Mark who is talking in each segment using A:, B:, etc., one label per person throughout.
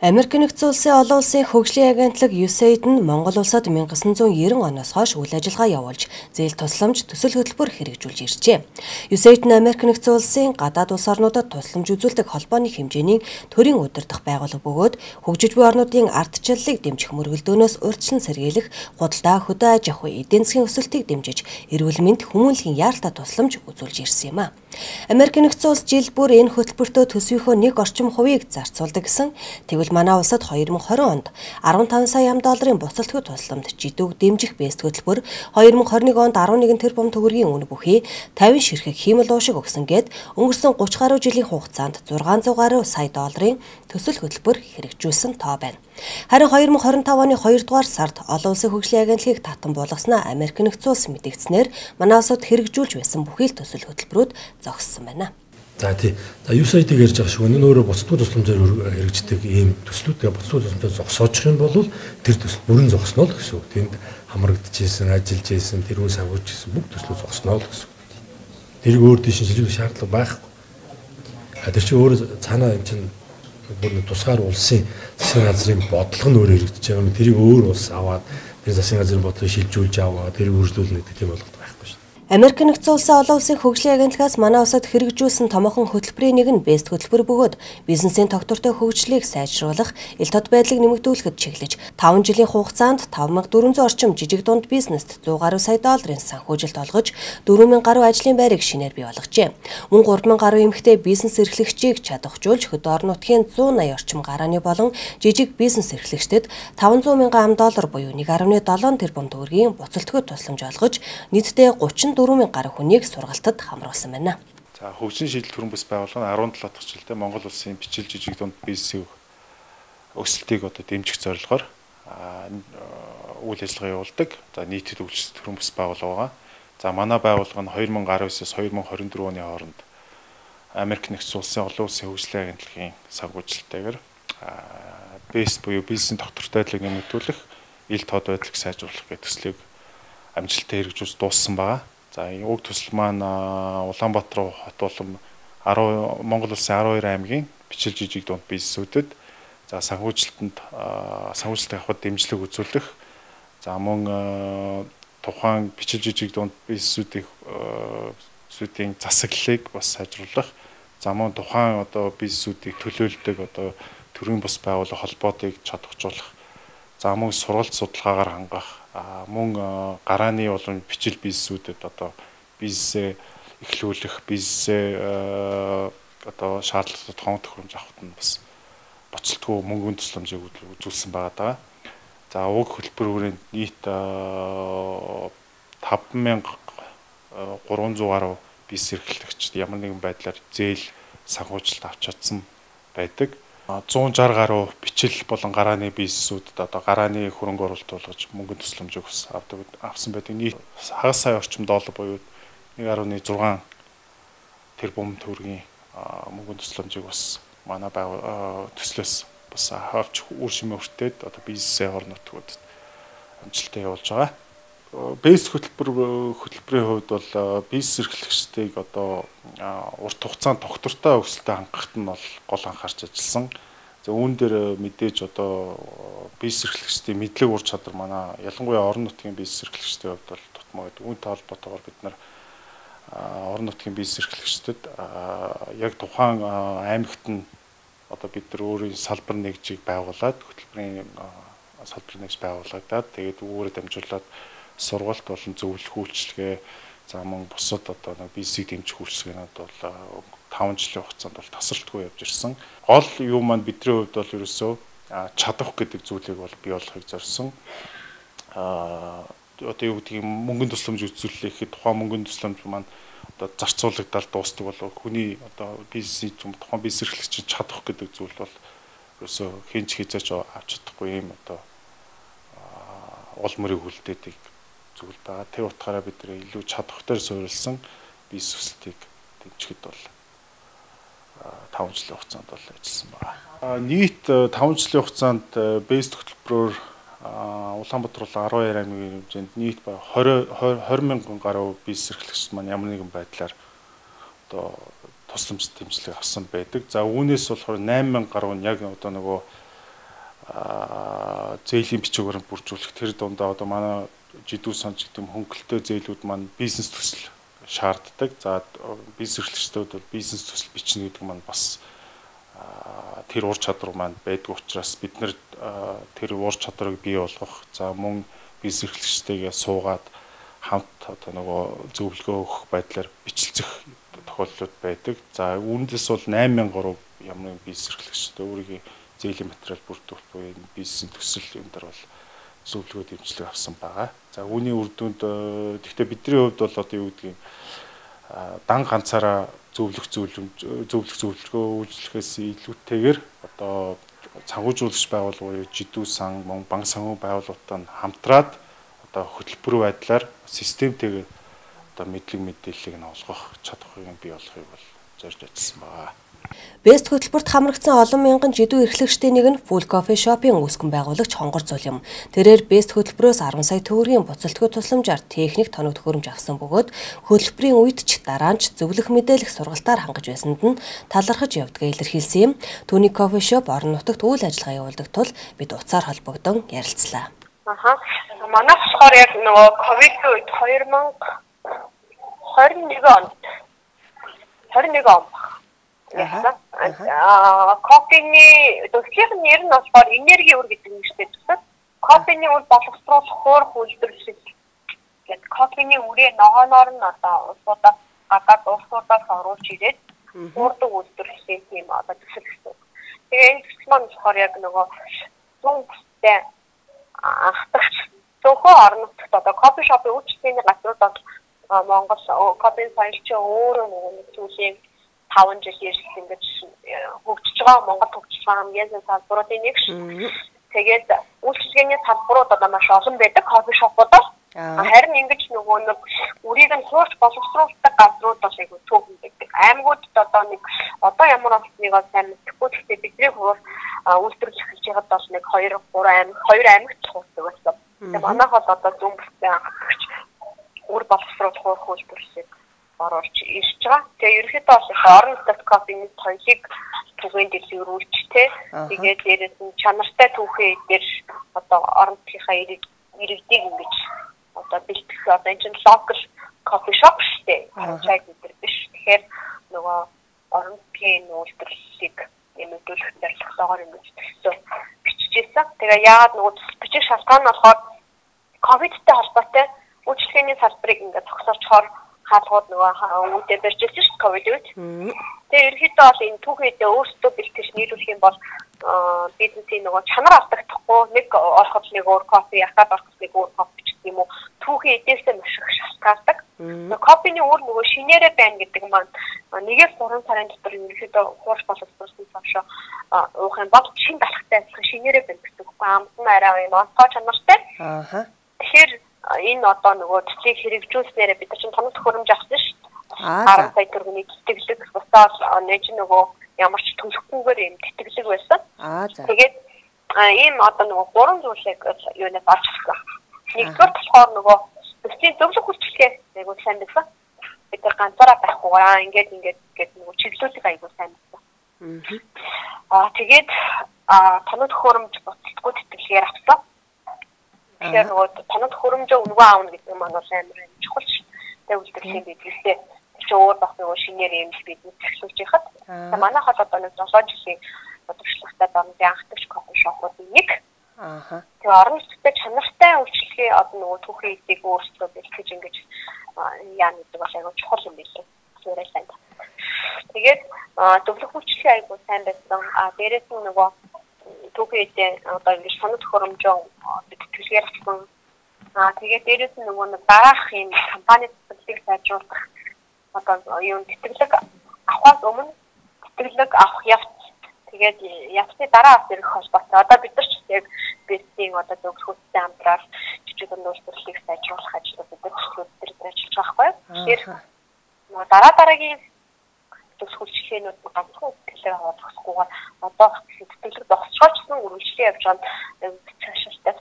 A: Америк нэгдсэн улсын олон улсын хөгжлийн агентлаг USAID нь Монгол улсад 1990 оноос хойш үйл ажиллагаа явуулж, зээл тусламж, төсөл хөтөлбөр хэрэгжүүлж иржээ. USAID нь Америк нэгдсэн улсын гадаад улс орнуудад тусламж үзүүлдэг холбооны хэмжээний төрийн удирдах байгууллага бөгөөд хөгжиж буй орнуудын ардчлалыг дэмжих мөргөлдөөнөөс урьдчилан сэргийлэх, худалдаа, хөдөө аж ахуй, эдийн засгийн өсөлтийг дэмжиж, эрүүл мэнд, хүмүүнлэгийн яаралтай тусламж үзүүлж ирсэн юм а. Америк нэгдсэн улс жил бүр энэ хөтөлбөртөө төсвийнхөө 1 орчим хувийг зарцуулдаг гэсэн. Тэгвэл манай улсад 2020 онд 15 сая $ам буцалтгүй тусламж жидүүг дэмжих бэст хөтөлбөр, 2021 онд 11 тэрбум төгрөгийн үнэ бүхий 50 ширхэг хиймэл уушиг өгсөн гээд өнгөрсөн 30 гаруй жилийн хугацаанд 600 гаруй сая $ын төсөл хөтөлбөр хэрэгжүүлсэн тоо байна. Харин 2025 оны 2 дугаар сард олон улсын хөгжлийн агентлагийг татан болгосноо Америк нэгдсэн улс мэдгдснээр манай улсад хэрэгжүүлж байсан бүхий л төсөл хөтөлбөрүүд зогссон байна.
B: За тий. За USAID-ийг ярьж байгаа шүү. Энэ өөрөө буцалтгүй тусламжаар хэрэгждэг ийм төслүүдээ буцалтгүй тусламжаар зогсоочих юм бол тэр төсөл бүрэн зогсноо л гэсэн үг. Тэнд хамрагдчихсэн, ажиллаж байсан, тэрүүн сангууч гэсэн бүх төслүүд зогсноо л гэсэн үг. Тэрийг өөр дэш шилжүүлэх шаардлага байхгүй. Тэр чинь өөрөө цаанаа энэ чинь бүр тусгаар улсын засгийн газрын бодлого нь өөр хэрэгжиж байгаа юм. Тэрийг өөр улс аваад тэр засгийн газрын бодлогыг шилжүүлж аваад тэрийг үргэлжлүүлнэ гэдэг тийм болгоод байхгүй шүү.
A: Америк нэгдсэн улсын олон улсын хөгжлийн агентлагаас манай улсад хэрэгжүүлсэн томоохон хөтөлбөрийн нэг нь бэст хөтөлбөр бөгөөд бизнесийн тогтвортой хөгжлийг сайжруулах, ил тод байдлыг нэмэгдүүлэхэд чиглэж 5 жилийн хугацаанд 5400 орчим жижиг дунд бизнест 100 гаруй сая $ын санхүүжилт олгож 4000 гаруй ажлын байрыг шинээр бий болгожээ. Мөн 3000 гаруй эмэгтэй бизнес эрхлэгчийг чадахжуулж хөдөө орон нутгийн 180 орчим гарааны болон жижиг бизнес эрхлэгчдэд $500,000 буюу 1.7 тэрбум төгрөгийн буцалтгүй тусламж олгож нийтдээ 34,000 гаруй хүнийг сургалтад хамруулсан байна.
C: За хөгжлийн шийдэл төрийн бас байгууллага нь 17 дахь жилдээ Монгол улсын бичил жижиг дунд бизнесийн өсөлтийг дэмжих зорилгоор үйл ажиллагаа явуулдаг. За нийтэд хөгжлийн төрийн бас байгууллага байгаа. За манай байгууллага нь 2019-с 2024 оны хооронд Америк нэгдсэн улсын олон улсын хөгжлийн агентлагийн санхүүжилтээр BEST буюу бизнесийн тогтвортой байдлыг нэмэгдүүлэх, ил тод байдлыг сайжруулах гэх төслийг амжилттай хэрэгжүүлж дууссан байгаа. За энэ уг төсөл маань Улаанбаатар хот болон Монгол улсын 12 аймгийн бичил жижиг дунд бизнесүүдэд за санхүүжилтанд санхүүжилт авахд дэмжлэг үзүүлэх. За мөн тухайн бичил жижиг дунд бизнесүүдийн засаглалыг бас сайжруулах. За мөн тухайн бизнесүүдийг төлөөлдөг төрийн бус байгууллага холбоотыг чадваржуулах. За мөн сургалт судалгаагаар хангах. Мөн гарааны болон бичил бизнесүүдэд бизнесээ эхлүүлэх, бизнесээ шаардлагатай тоон төхөөрөмж авахд нь бас буцалтгүй мөнгөний тусламжийг үзүүлсэн байгаа. За уг хөтөлбөрийн нийт 5300 гаруй бизнес эрхлэгчид ямар нэгэн байдлаар зээл санхүүжилт авч чадсан байдаг. 160 гаруй бичил болон гарааны бизнесүүдэд гарааны хөрөнгө оруулалт болгож мөнгөний тусламжийг авсан байдаг. Нийт хагас сая орчим $, буюу 1.6 тэрбум төгрөгийн мөнгөний тусламжийг бас манай төслөөс бас авч үр шимээ хүртээд бизнесээ орон нутгуудад амжилттай явуулж байгаа. Бэст хөтөлбөрийн хувьд бол бизнес эрхлэгчдийг урт хугацаанд тогтвортой өсөлтөд хангахад нь бол гол анхаарч ажилласан. За үүн дээр мэдээж бизнес эрхлэгчдийн мэдлэг ур чадвар манай ялангуяа орон нутгийн бизнес эрхлэгчдийн хувьд бол тутмаа гэдэг. Үүнтэй холбоотойгоор бид нар орон нутгийн бизнес эрхлэгчдэд яг тухайн аймагт нь бид нар өөрийн салбар нэгжийг байгуулад хөтөлбөрийн салбар нэгж байгуулагдаад тэгээд үүрээ дамжуулаад сургалт болон зөвлөх үйлчилгээ за мөн бусад бизнесийг дэмжих үйлчилгээнүүд бол 5 жилийн хугацаанд бол тасралтгүй явж ирсэн. Гол юу маань бидний хувьд бол ерөөсөө чадах гэдэг зүйлийг бол бий болгохыг зорьсон. Юу гэдгийг мөнгөний тусламж үзүүлэхэд тухайн мөнгөний тусламж маань зарцуулагдаад дуустдаг бол хүний бизнесийн тухайн бизнес эрхлэгчийн чадах гэдэг зүйл бол ерөөсөө хинч хязгаарч авч чадахгүй юм уул мөрийг хүлдээдэг зүйл байгаа. Тэр утгаараа бид нэр илүү чадвартай суурилсан бизнес өсөлтийг дэмжихэд бол 5 жилийн хугацаанд бол ажилласан байна. Нийт 5 жилийн хугацаанд бэст хөтөлбөрөөр Улаанбаатар болон 12 аймгийн хэмжээнд нийт 20,000 гаруй бизнес эрхлэгчид маань ямар нэгэн байдлаар тусламж дэмжлэг авсан байдаг. За үүнээс болохоор 8,000 гаруй нь яг зээлийн бичгээр бүржүүлэх тэр дундаа одоо манай жидүү санж гэдэг хөнгөлөлтөө зээлүүд маань бизнес төсөл шаарддаг. За бизнес эрхлэгчдүүд бол бизнес төсөл бичнэ гэдэг маань бас тэр ур чадвар маань байдаг учраас бид нэр тэр ур чадварыг бий болгох, за мөн бизнес эрхлэгчтэйгээ суугаад хамт одоо нөгөө зөвлөгөө өгөх байдлаар бичлцэх тохиолдлууд байдаг. За үүнээс бол 8003 ямар нэгэн бизнес эрхлэгчтэй өөрийн зээлийн материал бүрдүүлэх буюу бизнес төсөл юм дээр бол зөвлөгөө дэмжлэг авсан байгаа. За үүний үр дүнд гэхдээ бидний хувьд бол одоо юу гэдгийг дан ганцаараа зөвлөгөө үйлчлэхээс илүүтэйгээр одоо санхүүжуулагч байгууллагын жидүү сан, мөн банк санхүү байгууллагатай хамтраад одоо хөтөлбөр байдлаар системтэйгээр одоо мэдээллийг нь олгох чадварыг бий болгохыг бол зорж ажилласан байгаа.
A: Бест хөтөлбөрт хамрагдсан олон мянган жидүү эрхлэгчдийн нэг нь Full Coffee Shop-ын үүсгэн байгуулагч Хонгор Зулим. Тэрээр Бест хөтөлбөрөөс 10 сая төгрөгийн буцалтгүй тусламжаар техник тоног төхөөрөмж авсан бөгөөд хөтөлбөрийн үед ч дараа нь ч зөвлөх мэдээлэх сургалтаар хангаж байсанд нь талархаж явдгаа илэрхийлсэн юм. Түүний кофе шоп орон нутагт үйл ажиллагаа явуулдаг тул бид уцаар холбогдсон ярилцлаа.
D: Манай болохоор яг нөгөө ковид үед 2021 он. Кофений төслийн нэр нь болохоор энерги үр гэдэг нэртэй төсөл. Кофений үр боловсруулах хуурах үйлдвэрлэл гэдэг кофений үрээ ногооноор нь одоо улсуудаас гадаад улсуудаас оруулж ирээд уурдаг үйлдвэрлэлийн тийм одоо төсөл гэсэн. Тэгээ энэ төсөл маань болохоор яг нөгөө зүүн бүстэй ахтагч зөвхөн орон нутагт одоо кофе шопын үйлчлэлийн газруудад Монгол кофе соёлч өөрөө нэг зүйлийн 5 жил ирсэн ингэж хөгжиж байгаа Монгол хөгжиж байгаа хамгийн салбаруудын нэг ш. Тэгээд үйлчлэгээний салбарууд одоо маш олон байдаг кофе шопуудаар. Харин ингэж нөгөө нэг үрийг нь хуурч боловсруулдаг газрууд бол айгүй цөөхөн байдаг. Аймагуудад одоо нэг одоо ямар болсныг сайн мэдэхгүй гэхдээ бидний хуур үйлдвэрлэх хийж байгаад бол нэг 2 аймагт хуурдаг байсан. Тэгээд манайх бол одоо зүүн бүстэй хатгч үр боловсруулах хуурах үйлдвэрлэлийг оруулж ирж байгаа. Тэгээ ерөнхийдөө бол орон нутгад кофений соёлыг түгээн дэлгэрүүлж тэгээд дээрээс нь чанартай түүхий дээр одоо орон нутгийнхаа иргэдийг ингэж одоо бэлтгэх одоо энэ чинь local coffee shop штэ. Чай гэдэг биш. Тэгэхээр нөгөө орон нутгийн үйлдвэрлэлийг нэмэгдүүлэх зорилготойгоор ингэж төсөө бичижсэн. Тэгээ яагаад нөгөө бичих шалтгаан нь болохоор ковидтэй холбоотой үйлчлэгээний салбарыг ингээд зогсоочхоор хаалгууд нөгөө үүдээ барьж ирсэн шүү дээ ковид үед. Тэгээ ерөнхийдөө бол энэ түүхийдээ өөрсдөө бэлтгэж нийлүүлэх юм бол бизнесийн нөгөө чанар алдагдахгүй нэг ороход нэг өөр кофе, ахаад ороход нэг өөр кофе гэх юм уу түүхий эдээсээ маш их шалтгаалдаг. Кофений өөр нөгөө шинээрээ байна гэдэг маань 1-3 сарын дотор ерөнхийдөө хуурч боловсруулсан цааш уух юм бол шин далахтай адилхан шинээрээ байна гэдэг. Амт нь арай юм онцгой чанартай. Тэгэхээр энэ одоо нөгөө төслийг хэрэгжүүлснээр бид чинь тоног төхөөрөмж авсан шүү дээ. 10 сая төгрөгийн тэтгэлэг бусдаар нэж нөгөө ямар ч төлөхгүйгээр юм тэтгэлэг байсан. Тэгээд ийм одоо нөгөө 3 зүйлийг юунаас олж авсан. Нэгдүгээр болохоор нөгөө төслийн зөвлөх үйлчлэгээ айгуу сайн байсан. Бид ганцаараа байхгүйгаа ингээд нөгөө чиглүүлэг айгуу сайн байсан. Тэгээд тоног төхөөрөмж буцалтгүй тэтгэлгээр авсан. Тэгэхээр нөгөө тоног төхөөрөмжөө өнгөө аавна гэдэг нь манай амар чухал ш. Тэгээ үйлдвэрлэлийн бидлэгтэй чи өөр бас нөгөө шинээр юм бизнес эхлүүлж яхад. Манайх бол одоо нэг 7 жилийн туршлагатай дамжин анхдагч кофе шопуудын нэг. Тэгээ орон нутгийн чанартай үйлчлэгээ одоо нөгөө түүхий эдийг өөрсдөө бэлтгэж ингэж яа гэдэг бол айгүй чухал юм билээ. Зүгээр сайн. Тэгээд зөвлөх үйлчлэгээ айгүй сайн байсан. Дээрээс нь нөгөө түүхийдээ одоо ингэж тоног төхөөрөмжөө тэтгэлгээр авсан. Тэгээд дээрээс нь нөгөө дараах юм компани цэцэрлэгийг сайжруулах одоо юу тэтгэлэг авахаас өмнө тэтгэлэг авах явц тэгээд явцны дараа бас ирэх холбоотой. Одоо бид нар ч яг бэстийн одоо зөвлөхөдтэй хамтраад жижиг үйлдвэрлэлийг сайжруулах ажлыг бид нар ажиллаж байгаа байхгүй юу? Тэгэхээр нөгөө дараагийн зөвлөхүүлчлэгээнүүд ганцхан тэтгэлэг аваад тусахгүйгээр одоо тэтгэлэг зогсоочсон үргэлжлэн явж байгаа цаашаалтай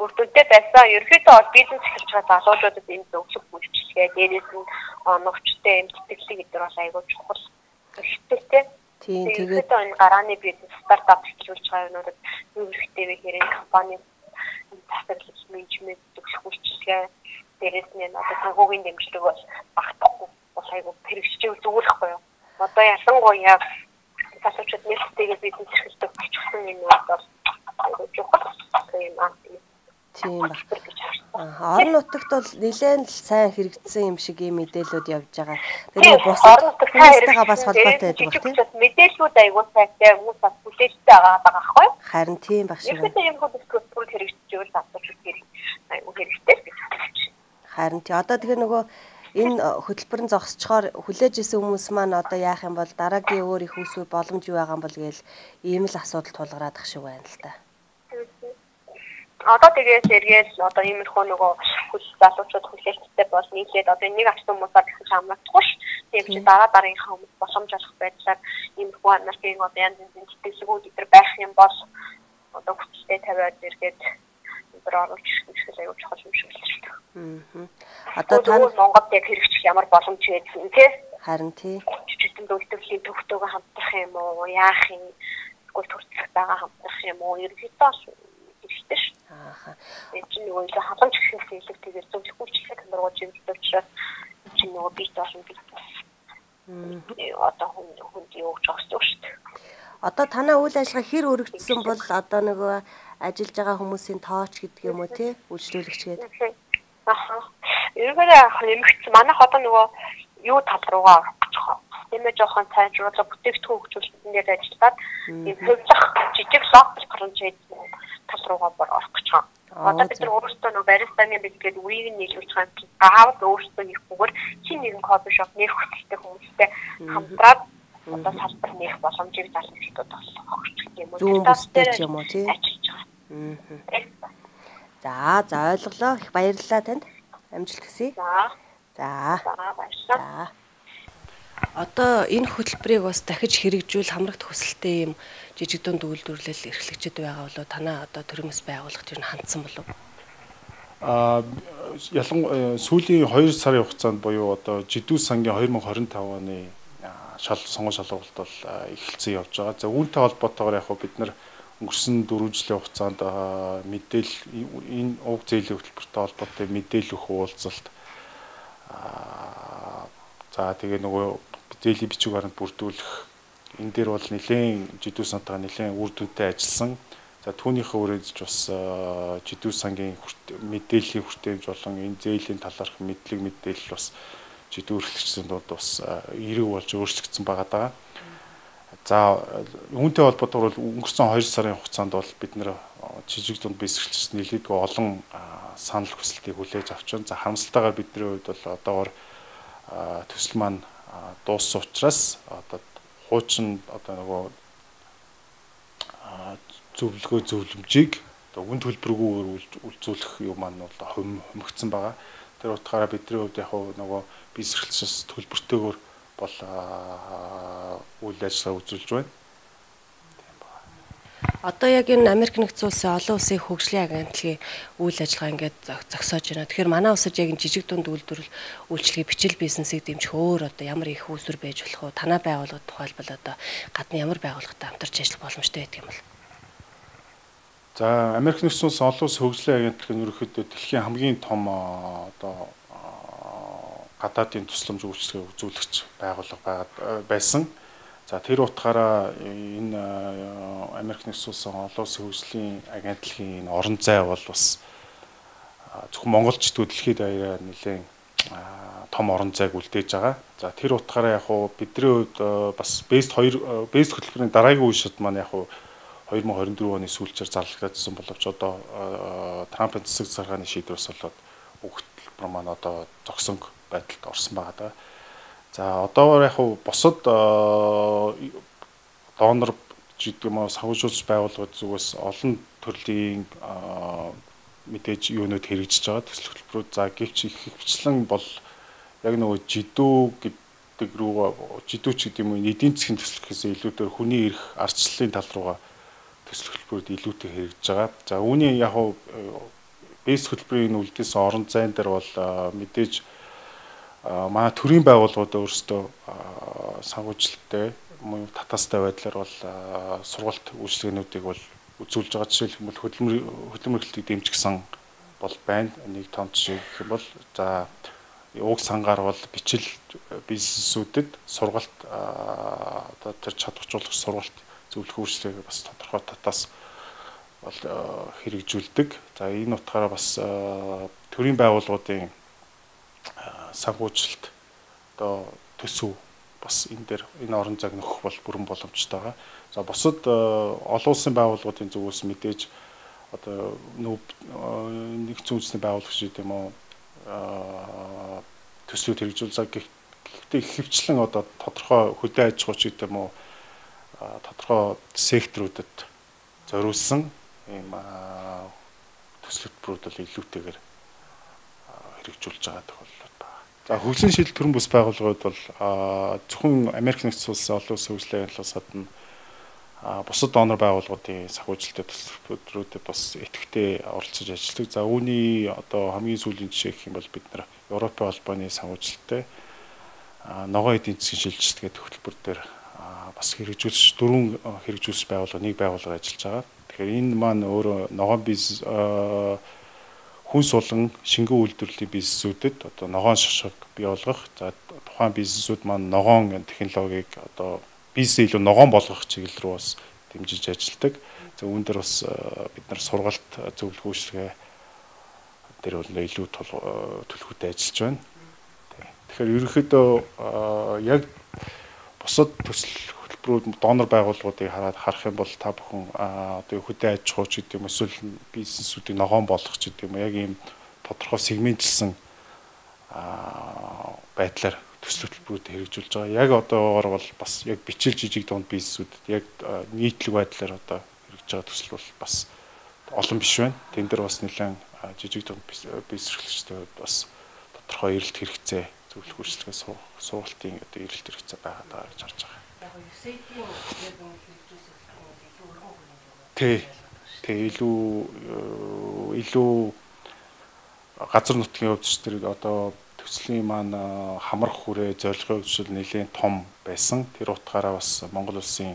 D: бүрдүүлдэг байсан. Ерөнхийдөө бол бизнес эхэлж байгаа залуучуудад энэ зөвлөх үйлчлэгээ дээрээс нь оновчтой юм тэтгэлэг гэдэг бол айгүй чухал хэрэгтэй. Тийм тэгээд энэ гарааны бизнес стартап эхлүүлж ажиллагаануудад юу хэрэгтэй вэ гэхээр компани засаглал менежмент зөвлөх үйлчилгээ дээрээс нь одоо санхүүгийн дэмжлэг бол багтахгүй бол айгүй хэрэгжиж зүгүүлэхгүй юу. Одоо ялангуяа залуучууд нээлттэйгээ бизнес эрхэлдэг болчихсон юм бол айгүй чухал юм аа.
A: Тийм ба. Орон нутагт бол нэлээд сайн хэрэгжсэн юм шиг ийм мэдээлүүд явж байгаа. Тэр бусад хүмүүстэйгээ бас холбоотой байдаг ба тийм.
D: Мэдээлүүд айгүй сайтай хүмүүс бас хүлээлттэй байгаа байхгүй юу?
A: Харин тийм баг шиг.
D: Ерөнхийдөө юм хөдөлгөөн хэрэгжиж байвал залуучууд айгүй хэрэгтэй гэж бодож байна.
A: Харин тий одоо тэгэхээр нөгөө энэ хөтөлбөр нь зогсчоор хүлээж исэн хүмүүс маань одоо яах юм бол дараагийн өөр их усгүй боломж юу байгаа юм бол гээл ийм л асуудал тулгараад ах шиг байна л та.
D: Одоо тэгээд эргээл одоо иймэрхүү нөгөө залуучууд хүлээлттэй бол нийлээд одоо нэг авсан хүмүүсээр дахиж хамгаалахгүй ш. Тэгээд чи дараагийнхаа хүмүүс боломж олох байдлаар иймэрхүү Америкийн одоо янз бүрийн тэтгэлгүүд өдр байх юм бол одоо хүчтэй тавиад эргээд өдр оруулж ирэх аюул чухал юм шиг л. Одоо та Монголд яг хэрэгжих ямар боломж байдсан тий?
A: Харин тий.
D: Жижигхэн үйлдвэрлэлийн төвхтөөгөө хамтрах юм уу? Яах юм? Тэгвэл төрөлхтөөгөө хамтрах юм уу? Ерөнхийдөө хэрэгтэй ш.
A: Ааха.
D: Энэ чинь нөгөө халамж гэхээс илүү тэгээд зөвлөх үйлчлэг хамрагууд чиглэлд учраас чинь нөгөө бит олон бизнес. Одоо хүнд юу гэж байгаа шүү дээ.
A: Одоо танаа үйл ажиллагаа хэр өргөжсөн бол одоо нөгөө ажиллаж байгаа хүмүүсийн тооч гэдэг юм уу тий? Үйлчлүүлэгч гэдэг.
D: Аха. Ерөнхийдөө нэмэгдсэн. Манайх одоо нөгөө юу тал руугаа орох гэж байгаа. Нэмээ жоохон сайжруулах бүтээгдэхүүн хөгжүүлэлтэн дээр ажиллаад ийм хувьлах жижиг локал франчайз тал руугаа орох гэж байгаа. Одоо бид нар өөрсдөө нөгөө баристаны бэлгээд үеийг нийлүүлж байгаа юм. Аавд өөрсдөө нэхгүйгээр чинь нэгэн кофе шоп нэх хүсэлтэй хүмүүстэй хамтраад одоо салбар нэх боломжийг залуучуудад олгох юм уу?
A: Зүүн бүстэй ч юм уу тий?
D: Ажиллаж
A: За
D: байгаа.
A: за ойлголоо. Их баярлалаа танд. Амжилт хүсье.
D: За.
A: За. Одоо энэ хөтөлбөрийг бас дахиж хэрэгжүүл хамрагт хүсэлтэй юм жижиг дунд үйлдвэрлэл эрхлэгчид байгаа болоо танаа одоо төрөмс байгуулах тэр нь хандсан болов?
C: Ялангуяа сүүлийн 2 сарын хугацаанд буюу одоо Жидүү сангийн 2025 оны сонгон шалгуулалт бол эхэлсэн явж байгаа. За үүнтэй холбоотойгоор яг бид нар өнгөрсөн 4 жилийн хугацаанд мэдээлэл энэ уг зээлийн хөтөлбөртэй холбоотой мэдээлэл өгөх уулзалт за тэгээ нөгөө зээлийн бичиг баримт бүрдүүлэх энэ дээр бол нэлээд Жидүү сантаа нэлээд үр дүнтэй ажилласан. За түүнийхээ үрээдж бас Жидүү сангийн мэдээллийн хүртээмж болон энэ зээлийн талаарх мэдээлэл бас Жидүү эрхлэгчдийн дунд бас эерэг болж өөрчлөгдсөн байгаа даа. За үүнтэй холбоотойгоор өнгөрсөн 2 сарын хугацаанд бол бид нэр жижиг дунд бизнес нэлээдгүй олон санал хүсэлтийг хүлээж авч байна. За харамсалтайгаар бидний хувьд бол одоогоор төсөл маань дууссан учраас одоо хуучин одоо нөгөө зөвлөмжийг одоо үн төлбөргүй үйлцүүлэх юм маань бол хумигдсан байгаа. Тэр утгаараа бидний хувьд яг нөгөө бизнес эрхлэгчээс төлбөртэйгээр бол үйл ажиллагаа үзүүлж байна.
A: Одоо яг энэ Америк нэгдсэн улсын олон улсын хөгжлийн агентлагийн үйл ажиллагаа ингээд зогсоож байна. Тэгэхээр манай улсад яг энэ жижиг дунд үйлчлэгийн бичил бизнесийг дэмжих өөр одоо ямар их үүсвэр байж болох вэ? Танай байгууллагад тухайлбал одоо гадны ямар байгууллагатай хамтарч ажиллах боломжтой байдаг юм бол?
C: За Америк нэгдсэн улсын олон улсын хөгжлийн агентлаг нь ерөнхийдөө дэлхийн хамгийн том одоо гадаадын тусламж үйлчлэгээ үзүүлэгч байгууллага байсан. За тэр утгаараа энэ Америк нэгдсэн улсын олон улсын хөгжлийн агентлагийн энэ орон зай бол бас зөвхөн монголчдод дэлхийд даяараа нэлээд том орон зайг үлдээж байгаа. За тэр утгаараа яг хуу бидний хувьд бас бест хөтөлбөрийн дараагийн үе шат маань яг хуу 2024 оны сүүлчээр зарлагдсан боловч одоо Трампын засаг захиргааны шийдвэрс болоод хөтөлбөр маань одоо зогсонг байдалд орсон байгаа даа. За одоогоор яг бусад донор гэдэг юм уу санхүүжүүлж байгууллагууд зүгээс олон төрлийн мэдээж юунууд хэрэгжиж байгаа төсөл хөтөлбөрүүд. За гэвч их хвчлэн бол яг нөгөө жидүү гэдэг рүү жидүүч гэдэг юм уу эдийн засгийн төсөл гэхээс илүүгээр хүний эрх ардчлалын тал руугаа төсөл хөтөлбөрүүд илүүтэй хэрэгжиж байгаа. За үүний яг бэс хөтөлбөрийн үлдээсэн орон зайн дээр бол мэдээж манай төрийн байгууллагууд өөрсдөө санхүүжилттэй татаастай байдлаар бол сургалт үйлчилгээнүүдийг бол үзүүлж байгаа. Жишээлбэл хөдөлмөрлөлтийг дэмжигсэн бол байна. Нэг том жишээ гэх юм бол за уг сангаар бол бичил бизнесүүдэд сургалт одоо тэр чадваржуулах сургалт зөвлөх үйлчилгээг бас тодорхой татаас бол хэрэгжүүлдэг. За энэ утгаараа бас төрийн байгууллагуудын санхүүжилт одоо төсөв бас энэ орон зайг нөхөх бол бүрэн боломжтой байгаа. За бусад олон улсын байгууллагуудын зүгээс мэдээж одоо нэгдсэн үндэсний байгууллага шиг юм уу төслүүд хэрэгжүүл. За гэхдээ ихэвчлэн одоо тодорхой хөдөө аж ахуй шиг юм уу тодорхой секторуудад зориулсан ийм төслөтбөрүүд бол илүүтэйгээр хэрэгжүүлж байгаа тохиолдол байна. За хөгжлийн шийдэл төрийн бүс байгууллагууд бол зөвхөн Америк нэгдсэн улсын олон улсын хөгжлийн агентлагаас гадна бусад донор байгууллагуудын санхүүжилттэй төслөтбөрүүдэд бас идэвхтэй оролцож ажилладаг. За үүний одоо хамгийн сүүлийн жишээ гэх юм бол бид нар Европын холбооны санхүүжилттэй ногоон эдийн засгийн шилжилт гэдэг хөтөлбөр дээр бас хэрэгжүүлж дөрвөн хэрэгжүүлж байгууллага нэг байгууллага ажиллаж байгаа. Тэгэхээр энэ маань өөрөө ногоон бизнес хүнс болон шингэн үйлдвэрлэлийн бизнесүүдэд одоо ногоон шашиг бий болгох. За тухайн бизнесүүд маань ногоон технологиг одоо бизнес илүү ногоон болгох чиглэл рүү бас дэмжиж ажилладаг. За үүн дээр бас бид нар сургалт зөвлөх үйлчилгээ дээр бол илүү төлөвлөгөөтэй ажиллаж байна. Тэгэхээр ерөнхийдөө яг бусад төсөл хөтөлбөрүүд донор байгууллагуудыг харах юм бол та бүхэн одоо хөдөө аж ахуй ч гэдэг юм эсвэл бизнесүүдийг ногоон болгох ч гэдэг юм яг ийм тодорхой сегментчилсан байдлаар төсөл хөтөлбөрүүд хэрэгжүүлж байгаа. Яг одоогоор бол бас яг бичил жижиг дунд бизнесүүдэд яг нийтлэг байдлаар одоо хэрэгжиж байгаа төсөл бол бас олон биш байна. Тэн дээр бас нэлээд жижиг дунд бизнес эрхлэгчдүүд бас тодорхой эрэлт хэрэгцээ зөвлөх үйлчилгээ сургалтын одоо эрэлт хэрэгцээ байгаа гэж харж байгаа. Яг USAID-ийн яг хэрэгжүүлсэн илүү өргөн хүрээнд. Тэг илүү газар нутгийн хувьд ч тэр одоо төслийн маань хамрах хүрээ зорилгын хувьд нэлээд том байсан. Тэр утгаараа бас Монгол улсын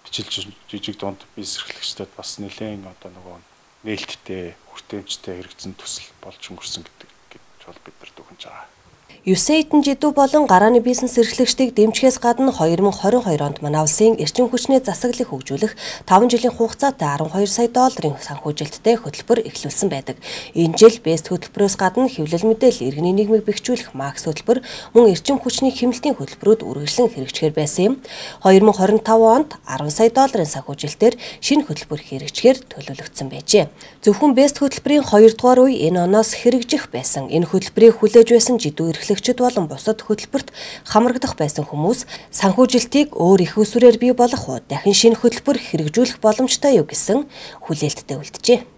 C: бичил жижиг дунд бизнес эрхлэгчдэд бас нэлээд одоо нөгөө нээлттэй хүртээмжтэй хэрэгцсэн төсөл болж өнгөрсөн гэдэг бол бид нар дүгнэж байгаа.
A: USAID-ын жидүү болон гарааны бизнес эрхлэгчдийг дэмжихээс гадна 2022 онд манай улсын эрчим хүчний засаглалыг хөгжүүлэх 5 жилийн хугацаатай $12 сая санхүүжилттэй хөтөлбөр эхлүүлсэн байдаг. Энэ жил BEST хөтөлбөрөөс гадна хэвлэл мэдээлэл иргэний нийгмийг бэхжүүлэх MAX хөтөлбөр мөн эрчим хүчний хэмнэлтийн хөтөлбөрүүд үргэлжлэн хэрэгжихээр байсан юм. 2025 онд $10 сая санхүүжилтээр шинэ хөтөлбөр хэрэгжихээр төлөвлөгдсөн байжээ. Зөвхөн BEST хөтөлбөрийн 2 дугаар үе энэ оноос хэрэгжих байсан. Энэ хөтөлбөрийг хүлээж байсан жидүү эрхлэгчид болон бусад хөтөлбөрт хамрагдах байсан хүмүүс санхүүжилтийг өөр их усүрээр бий болгох уу дахин шинэ хөтөлбөр хэрэгжүүлэх боломжтой юу гэсэн хүлээлттэй үлджээ.